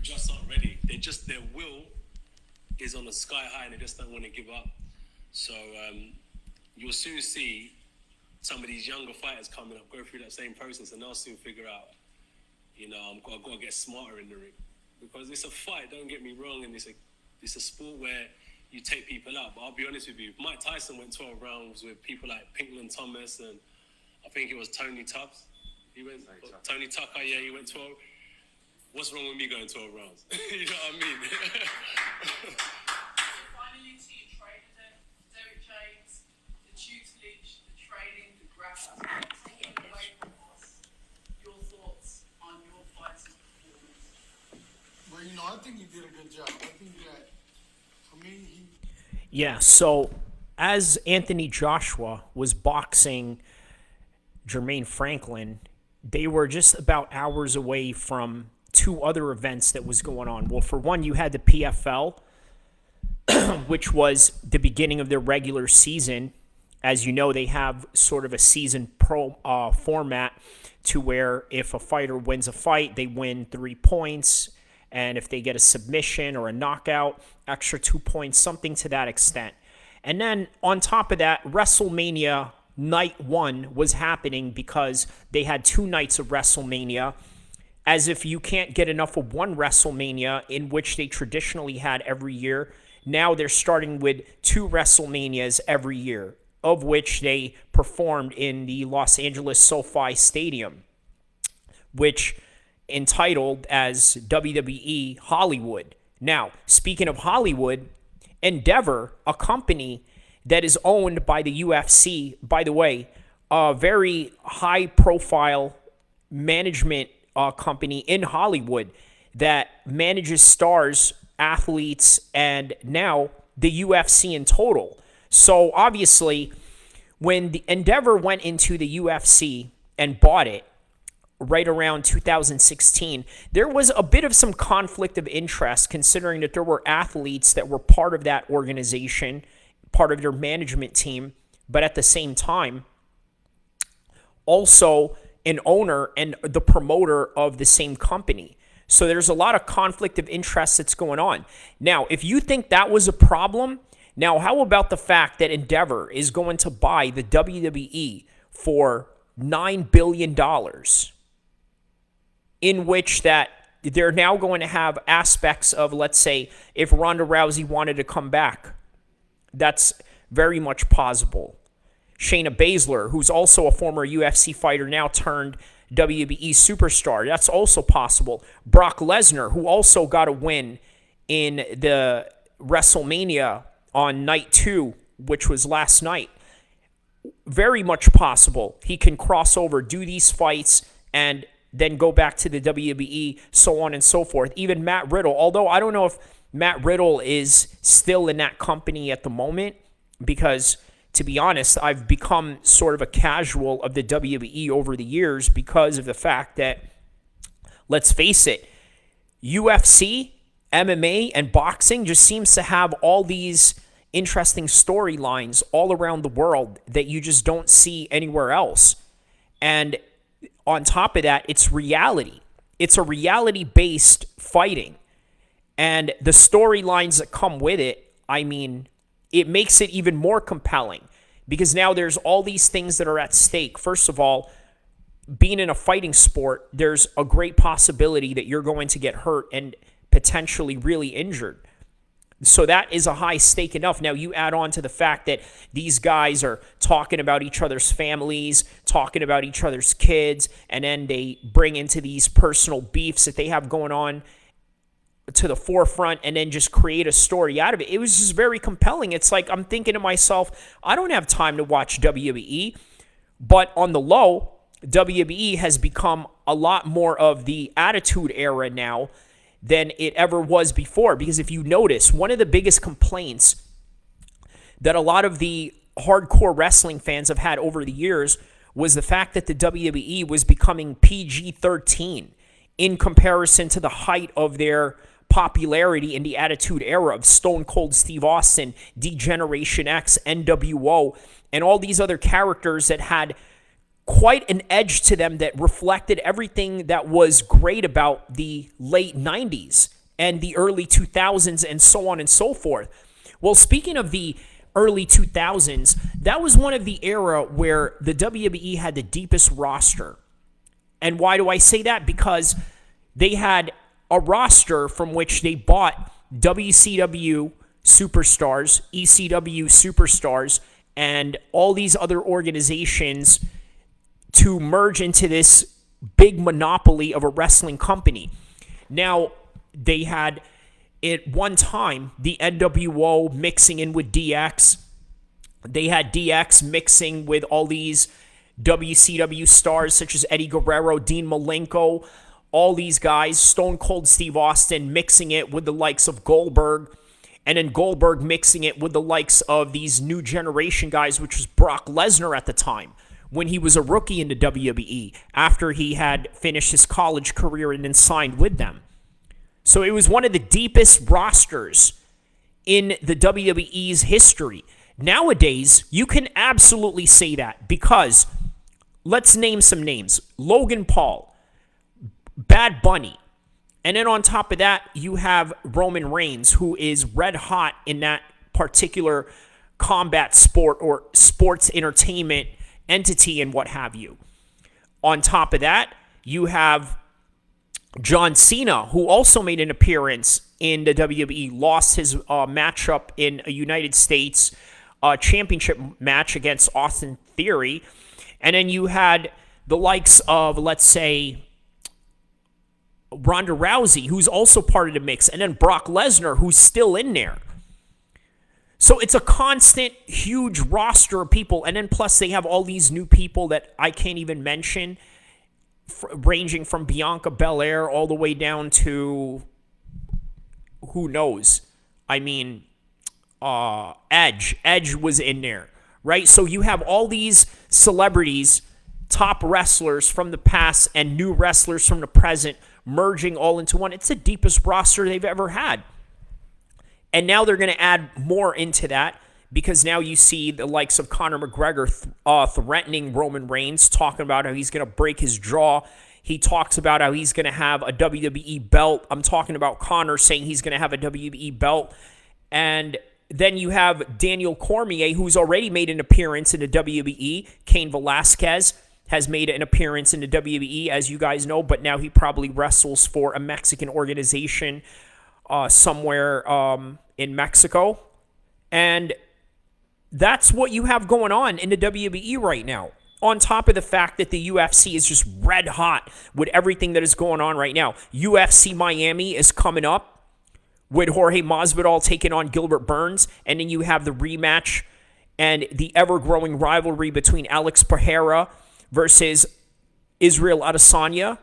just aren't ready. Their will is on the sky high, and they just don't want to give up. So you'll soon see some of these younger fighters coming up, go through that same process, and they'll soon figure out, I've got to get smarter in the ring, because it's a fight. Don't get me wrong, and it's a sport where you take people out. But I'll be honest with you, Mike Tyson went 12 rounds with people like Pinkland Thomas, and I think it was Tony Tubbs. Tony Tucker, yeah, he went 12. What's wrong with me going 12 rounds? You know what I mean? Finally, to your trainer, Derek James, the tutelage, the training, the graphs, taking away from us. Your thoughts on your fighting performance? Well, I think he did a good job. I think that, for me, Yeah, so as Anthony Joshua was boxing Jermaine Franklin, they were just about hours away from two other events that was going on. Well, for one, you had the PFL, which was the beginning of their regular season. As you know, they have sort of a season format to where if a fighter wins a fight, they win 3 points. And if they get a submission or a knockout, extra 2 points, something to that extent. And then on top of that, WrestleMania Night 1 was happening because they had 2 nights of WrestleMania, as if you can't get enough of one WrestleMania, in which they traditionally had every year. Now they're starting with 2 WrestleManias every year, of which they performed in the Los Angeles SoFi Stadium, which entitled as WWE Hollywood. Now, speaking of Hollywood, Endeavor, a company that is owned by the UFC, by the way, a very high-profile management company in Hollywood that manages stars, athletes, and now the UFC in total. So obviously, when the Endeavor went into the UFC and bought it right around 2016, there was a bit of some conflict of interest, considering that there were athletes that were part of that organization, part of their management team, but at the same time, also an owner and the promoter of the same company. So there's a lot of conflict of interest that's going on. Now, if you think that was a problem, now how about the fact that Endeavor is going to buy the WWE for $9 billion, in which that they're now going to have aspects of, let's say, if Ronda Rousey wanted to come back, that's very much possible. Shayna Baszler, who's also a former UFC fighter, now turned WWE superstar, that's also possible. Brock Lesnar, who also got a win in the WrestleMania on night 2, which was last night, very much possible. He can cross over, do these fights, and then go back to the WWE, so on and so forth. Even Matt Riddle, although I don't know if Matt Riddle is still in that company at the moment, because, to be honest, I've become sort of a casual of the WWE over the years because of the fact that, let's face it, UFC, MMA, and boxing just seems to have all these interesting storylines all around the world that you just don't see anywhere else. And on top of that, it's reality. It's a reality-based fighting. And the storylines that come with it, I mean, it makes it even more compelling because now there's all these things that are at stake. First of all, being in a fighting sport, there's a great possibility that you're going to get hurt and potentially really injured. So that is a high stake enough. Now you add on to the fact that these guys are talking about each other's families, talking about each other's kids, and then they bring into these personal beefs that they have going on to the forefront and then just create a story out of it. It was just very compelling. It's like I'm thinking to myself, I don't have time to watch WWE, but on the low, WWE has become a lot more of the Attitude Era now than it ever was before. Because if you notice, one of the biggest complaints that a lot of the hardcore wrestling fans have had over the years was the fact that the WWE was becoming PG-13 in comparison to the height of their popularity in the Attitude Era of Stone Cold Steve Austin, D-Generation X, NWO, and all these other characters that had quite an edge to them that reflected everything that was great about the late 90s and the early 2000s and so on and so forth. Well, speaking of the early 2000s, that was one of the era where the WWE had the deepest roster. And why do I say that? Because they had a roster from which they bought WCW superstars, ECW superstars, and all these other organizations to merge into this big monopoly of a wrestling company. Now, they had at one time the NWO mixing in with DX. They had DX mixing with all these WCW stars such as Eddie Guerrero, Dean Malenko, all these guys, Stone Cold Steve Austin mixing it with the likes of Goldberg, and then Goldberg mixing it with the likes of these new generation guys, which was Brock Lesnar at the time when he was a rookie in the WWE after he had finished his college career and then signed with them. So it was one of the deepest rosters in the WWE's history. Nowadays, you can absolutely say that because let's name some names. Logan Paul, Bad Bunny, and then on top of that, you have Roman Reigns, who is red hot in that particular combat sport or sports entertainment entity and what have you. On top of that, you have John Cena, who also made an appearance in the WWE, lost his matchup in a United States championship match against Austin Theory. And then you had the likes of, let's say, Ronda Rousey, who's also part of the mix, and then Brock Lesnar, who's still in there. So it's a constant, huge roster of people, and then plus they have all these new people that I can't even mention, ranging from Bianca Belair all the way down to who knows. I mean, Edge. Edge was in there, right? So you have all these celebrities, top wrestlers from the past and new wrestlers from the present merging all into one. It's the deepest roster they've ever had. And now they're going to add more into that because now you see the likes of Conor McGregor threatening Roman Reigns, talking about how he's going to break his jaw. He talks about how he's going to have a WWE belt. I'm talking about Conor saying he's going to have a WWE belt. And then you have Daniel Cormier, who's already made an appearance in the WWE. Cain Velasquez has made an appearance in the WWE, as you guys know, but now he probably wrestles for a Mexican organization somewhere in Mexico. And that's what you have going on in the WWE right now. On top of the fact that the UFC is just red hot with everything that is going on right now. UFC Miami is coming up with Jorge Masvidal taking on Gilbert Burns. And then you have the rematch and the ever-growing rivalry between Alex Pereira versus Israel Adesanya.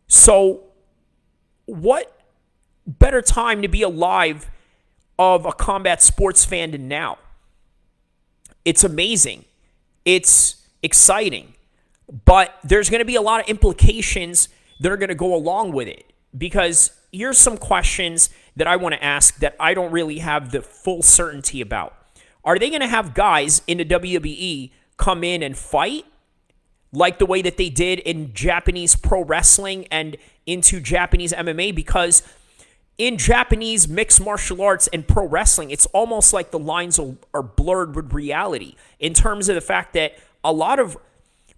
So what better time to be alive of a combat sports fan than now? It's amazing. It's exciting. But there's going to be a lot of implications that are going to go along with it. Because here's some questions that I want to ask that I don't really have the full certainty about. Are they going to have guys in the WWE come in and fight like the way that they did in Japanese pro wrestling and into Japanese MMA? Because in Japanese mixed martial arts and pro wrestling, it's almost like the lines are blurred with reality in terms of the fact that a lot of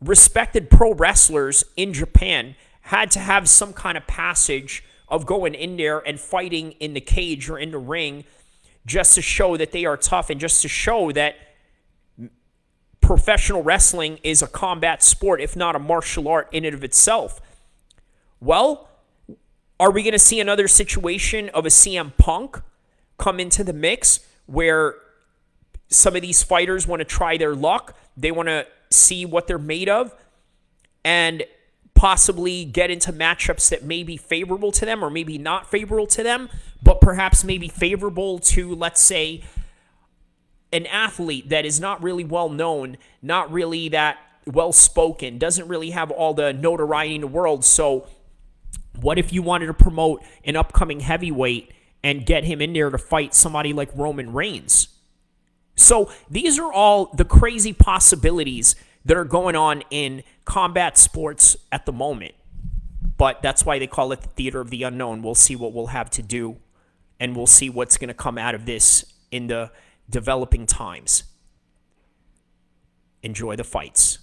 respected pro wrestlers in Japan had to have some kind of passage of going in there and fighting in the cage or in the ring just to show that they are tough and just to show that professional wrestling is a combat sport, if not a martial art in and of itself. Well, are we going to see another situation of a CM Punk come into the mix where some of these fighters want to try their luck? They want to see what they're made of and possibly get into matchups that may be favorable to them or maybe not favorable to them, but perhaps maybe favorable to, let's say, an athlete that is not really well known, not really that well spoken, doesn't really have all the notoriety in the world. So what if you wanted to promote an upcoming heavyweight and get him in there to fight somebody like Roman Reigns? So these are all the crazy possibilities that are going on in combat sports at the moment. But that's why they call it the theater of the unknown. We'll see what we'll have to do, and we'll see what's going to come out of this in the developing times. Enjoy the fights.